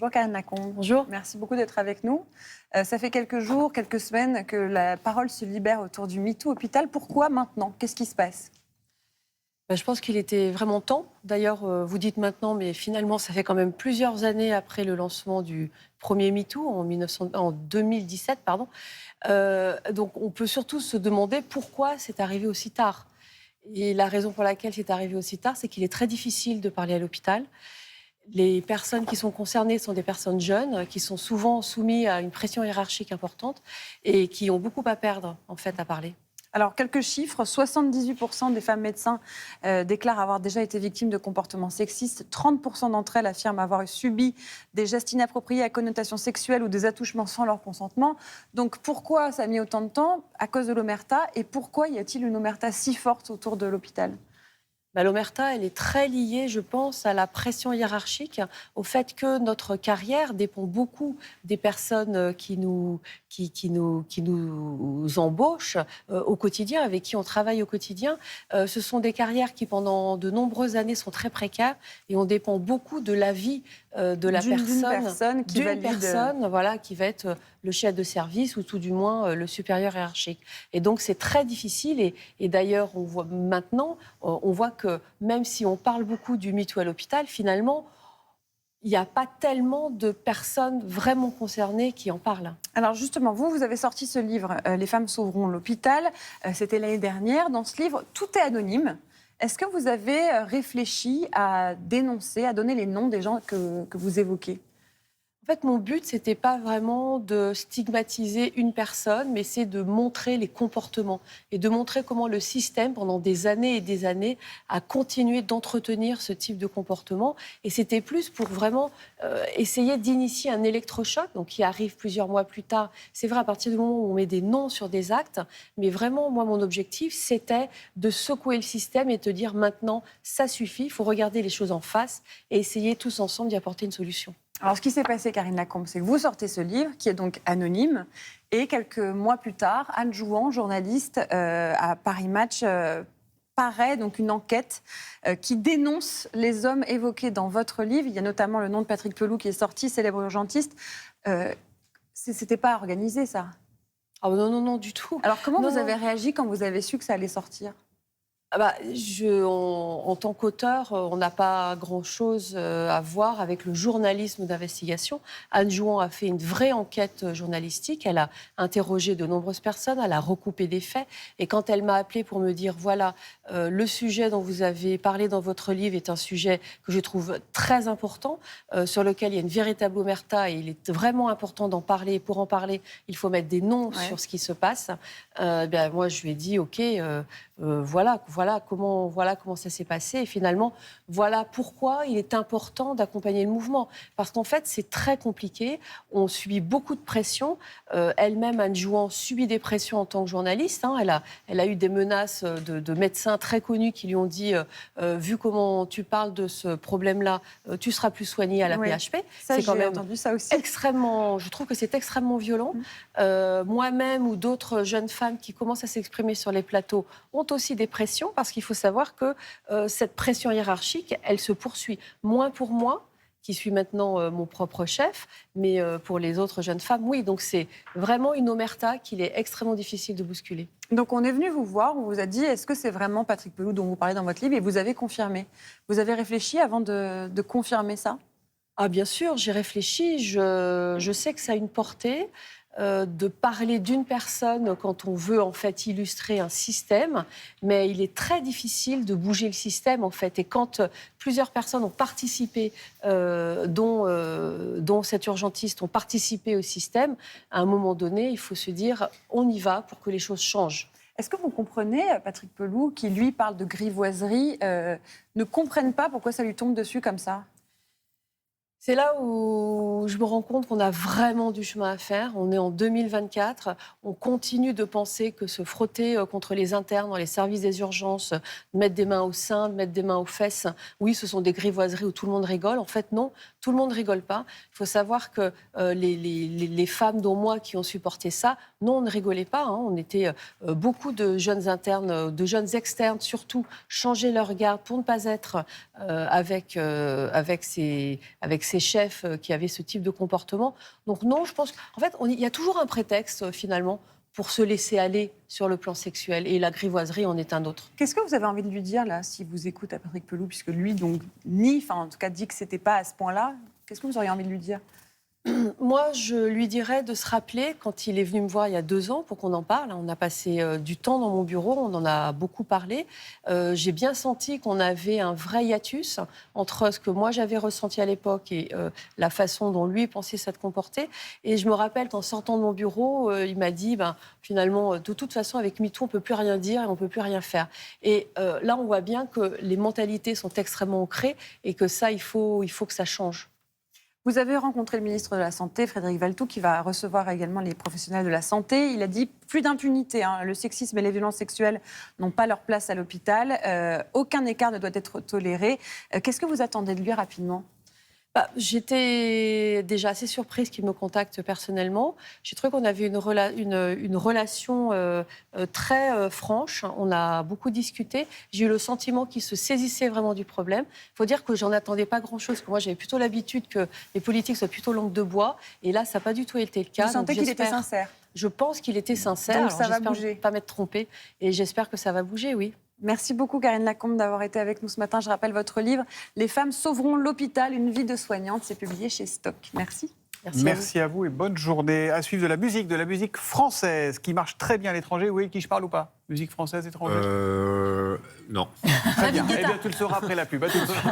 Bonjour Karine Lacombe. Bonjour. Merci beaucoup d'être avec nous. Ça fait quelques jours, quelques semaines que la parole se libère autour du MeToo Hôpital. Pourquoi maintenant? Qu'est-ce qui se passe? Je pense qu'il était vraiment temps. D'ailleurs, vous dites maintenant, mais finalement, ça fait quand même plusieurs années après le lancement du premier MeToo, en 2017. Donc, on peut surtout se demander pourquoi c'est arrivé aussi tard. Et la raison pour laquelle c'est arrivé aussi tard, c'est qu'il est très difficile de parler à l'hôpital. Les personnes qui sont concernées sont des personnes jeunes, qui sont souvent soumises à une pression hiérarchique importante et qui ont beaucoup à perdre, en fait, à parler. Alors, quelques chiffres. 78% des femmes médecins déclarent avoir déjà été victimes de comportements sexistes. 30% d'entre elles affirment avoir subi des gestes inappropriés à connotation sexuelle ou des attouchements sans leur consentement. Donc, pourquoi ça a mis autant de temps? À cause de l'omerta. Et pourquoi y a-t-il une omerta si forte autour de l'hôpital? L'omerta, elle est très liée, je pense, à la pression hiérarchique, au fait que notre carrière dépend beaucoup des personnes qui nous embauchent au quotidien, avec qui on travaille au quotidien. Ce sont des carrières qui, pendant de nombreuses années, sont très précaires et on dépend beaucoup de l'avis de la personne qui va être le chef de service ou tout du moins le supérieur hiérarchique. Et donc, c'est très difficile. Et d'ailleurs, on voit que même si on parle beaucoup du MeToo à l'hôpital, finalement, il n'y a pas tellement de personnes vraiment concernées qui en parlent. Alors justement, vous avez sorti ce livre « Les femmes sauveront l'hôpital ». C'était l'année dernière. Dans ce livre, tout est anonyme. Est-ce que vous avez réfléchi à dénoncer, à donner les noms des gens que vous évoquez ? En fait, mon but, ce n'était pas vraiment de stigmatiser une personne, mais c'est de montrer les comportements et de montrer comment le système, pendant des années et des années, a continué d'entretenir ce type de comportement. Et c'était plus pour vraiment essayer d'initier un électrochoc, donc qui arrive plusieurs mois plus tard. C'est vrai, à partir du moment où on met des noms sur des actes, mais vraiment, moi, mon objectif, c'était de secouer le système et de dire maintenant, ça suffit, il faut regarder les choses en face et essayer tous ensemble d'y apporter une solution. Alors, ce qui s'est passé, Karine Lacombe, c'est que vous sortez ce livre, qui est donc anonyme, et quelques mois plus tard, Anne Jouan, journaliste à Paris Match, paraît donc une enquête qui dénonce les hommes évoqués dans votre livre. Il y a notamment le nom de Patrick Pelloux qui est sorti, célèbre urgentiste. C'était pas organisé, ça? Ah non, du tout. Alors, comment vous avez réagi quand vous avez su que ça allait sortir? En tant qu'auteur, on n'a pas grand-chose à voir avec le journalisme d'investigation. Anne Jouan a fait une vraie enquête journalistique. Elle a interrogé de nombreuses personnes, elle a recoupé des faits. Et quand elle m'a appelée pour me dire, voilà, le sujet dont vous avez parlé dans votre livre est un sujet que je trouve très important, sur lequel il y a une véritable omerta et il est vraiment important d'en parler. Pour en parler, il faut mettre des noms sur ce qui se passe. Moi, je lui ai dit, OK, voilà comment ça s'est passé. Et finalement, voilà pourquoi il est important d'accompagner le mouvement. Parce qu'en fait, c'est très compliqué. On subit beaucoup de pression. Elle-même, Anne Jouan, subit des pressions en tant que journaliste. Elle a eu des menaces de médecins très connus qui lui ont dit vu comment tu parles de ce problème-là, tu seras plus soignée à la PHP. Ça, c'est quand même entendu ça aussi. Je trouve que c'est extrêmement violent. Moi-même ou d'autres jeunes femmes qui commencent à s'exprimer sur les plateaux ont aussi des pressions, parce qu'il faut savoir que cette pression hiérarchique, elle se poursuit. Moins pour moi, qui suis maintenant mon propre chef, mais pour les autres jeunes femmes, oui. Donc c'est vraiment une omerta qu'il est extrêmement difficile de bousculer. Donc on est venu vous voir, on vous a dit, est-ce que c'est vraiment Patrick Pelloux dont vous parlez dans votre livre? Et vous avez confirmé. Vous avez réfléchi avant de confirmer ça? Ah, bien sûr, j'ai réfléchi. Je sais que ça a une portée. De parler d'une personne quand on veut en fait illustrer un système, mais il est très difficile de bouger le système en fait. Et quand plusieurs personnes ont participé, dont cette urgentiste ont participé au système, à un moment donné, il faut se dire on y va pour que les choses changent. Est-ce que vous comprenez, Patrick Pelloux, qui lui parle de grivoiserie, ne comprenne pas pourquoi ça lui tombe dessus comme ça? C'est là où je me rends compte qu'on a vraiment du chemin à faire. On est en 2024. On continue de penser que se frotter contre les internes dans les services des urgences, de mettre des mains au sein, de mettre des mains aux fesses, oui, ce sont des grivoiseries où tout le monde rigole. En fait, non, tout le monde ne rigole pas. Il faut savoir que les femmes, dont moi, qui ont supporté ça, non, on ne rigolait pas. On était beaucoup de jeunes internes, de jeunes externes surtout, changer leur garde pour ne pas être avec ces ses chefs qui avaient ce type de comportement. Donc non, je pense qu'en fait, il y a toujours un prétexte, finalement, pour se laisser aller sur le plan sexuel. Et la grivoiserie en est un autre. Qu'est-ce que vous avez envie de lui dire, là, si vous écoute à Patrick Pelloux, puisque lui, donc, nie, enfin, en tout cas, dit que c'était pas à ce point-là. Qu'est-ce que vous auriez envie de lui dire ? Moi, je lui dirais de se rappeler quand il est venu me voir il y a 2 ans pour qu'on en parle. On a passé du temps dans mon bureau, on en a beaucoup parlé. J'ai bien senti qu'on avait un vrai hiatus entre ce que moi j'avais ressenti à l'époque et la façon dont lui pensait s'être comporté. Et je me rappelle qu'en sortant de mon bureau, il m'a dit finalement, de toute façon, avec MeToo, on ne peut plus rien dire et on ne peut plus rien faire. Et là, on voit bien que les mentalités sont extrêmement ancrées et que ça, il faut que ça change. Vous avez rencontré le ministre de la Santé, Frédéric Valletoux, qui va recevoir également les professionnels de la santé. Il a dit plus d'impunité. Le sexisme et les violences sexuelles n'ont pas leur place à l'hôpital. Aucun écart ne doit être toléré. Qu'est-ce que vous attendez de lui rapidement ? J'étais déjà assez surprise qu'il me contacte personnellement. J'ai trouvé qu'on avait une relation très franche. On a beaucoup discuté. J'ai eu le sentiment qu'il se saisissait vraiment du problème. Il faut dire que j'en attendais pas grand-chose. Que moi, j'avais plutôt l'habitude que les politiques soient plutôt langue de bois. Et là, ça n'a pas du tout été le cas. Vous sentez qu'il était sincère ? Je pense qu'il était sincère. Donc ça va bouger. J'espère ne pas m'être trompée. Et j'espère que ça va bouger, oui. Merci beaucoup, Karine Lacombe, d'avoir été avec nous ce matin. Je rappelle votre livre « Les femmes sauveront l'hôpital, une vie de soignante ». C'est publié chez Stock. Merci. Merci à vous et bonne journée. À suivre de la musique française qui marche très bien à l'étranger. Oui, qui je parle ou pas ? Musique française étrangère Non. Très bien. Eh bien, tu le sauras après la pub. À tout de suite.